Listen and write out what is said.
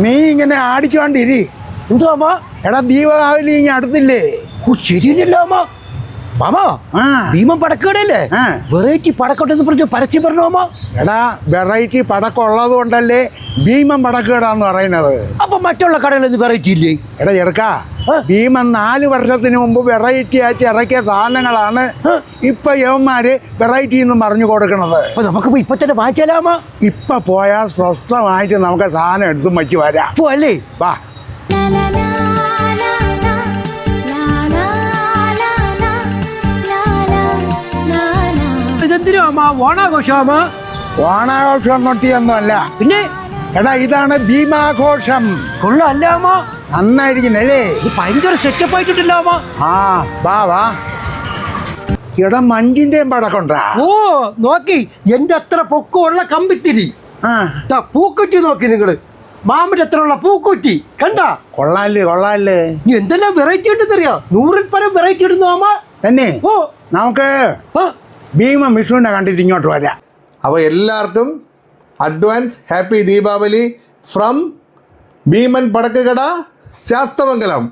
നീ ഇങ്ങനെ ആടിച്ചോണ്ടിരി. എന്തോ അമ്മ? എടാ ദീപാവലി ഇങ്ങനെ അടുത്തില്ലേ? ഓ ശരിയല്ലോ അമ്മ. മാമ ഭീമൻ പടക്കടല്ലേ? വെറൈറ്റി പടക്കോട്ടെന്ന് പറഞ്ഞു പരസ്യം പറഞ്ഞു അമ്മ. എടാ വെറൈറ്റി പടക്കം ഉള്ളത് കൊണ്ടല്ലേ ഭീമൻ പടക്കടാന്ന് പറയുന്നത്. അപ്പൊ മറ്റുള്ള കടകളിൽ വെറൈറ്റി ഇല്ലേ? എടാ ചെറുക്കാ, ഭീമൻ 4 വർഷത്തിന് മുമ്പ് വെറൈറ്റി ആയിട്ട് ഇറക്കിയ സാധനങ്ങളാണ് ഇപ്പൊ യവന്മാര് വെറൈറ്റി എന്ന് പറഞ്ഞു കൊടുക്കണത്. അപ്പൊ നമുക്ക് ഇപ്പൊ തന്നെ വാങ്ങിച്ചാലാമ. ഇപ്പൊ പോയാൽ സ്വസ്ഥമായിട്ട് നമുക്ക് സാധനം എടുത്തും വച്ച് വരാം. അല്ലേ വാ. ഇതെന്തിനാ അമ്മ? ഓണാഘോഷാമ? ഓണാഘോഷം നൊട്ടിയൊന്നുമല്ല. പിന്നെ എടാ ഇതാണ് ഭീമാഘോഷം. കൊള്ളാല്ല അമ്മ. നന്നായിരിക്കുന്നല്ലേ? ഇത് ഭയങ്കര സെറ്റപ്പ് ആയിട്ടില്ല അമ്മ. ആ വാ വാ. എടാ മഞ്ചിന്റെയും പടക്കണ്ടാ? ഓ നോക്കി, എന്റെ അത്ര പൊക്കമുള്ള കമ്പിത്തിരി. പൂക്കുറ്റി നോക്കി നിങ്ങള്. മാമിന്റെ അത്ര ഉള്ള പൂക്കുറ്റി കണ്ടാ? കൊള്ളാല്ലേ കൊള്ളാല്ലേ. നീ എന്തെല്ലാം വെറൈറ്റി ഉണ്ടെന്നറിയോ? 100-ൽ പരം വെറൈറ്റി ഇടുന്നു അമ്മ. തന്നെ? ഓ നമുക്ക് ഭീമൻ വിഷുവിനെ കണ്ടിട്ട് ഇങ്ങോട്ട് വരാം. അപ്പോൾ എല്ലാവർക്കും advance happy Deepavali from Bheeman പടക്കക്കട ശാസ്തമംഗലം.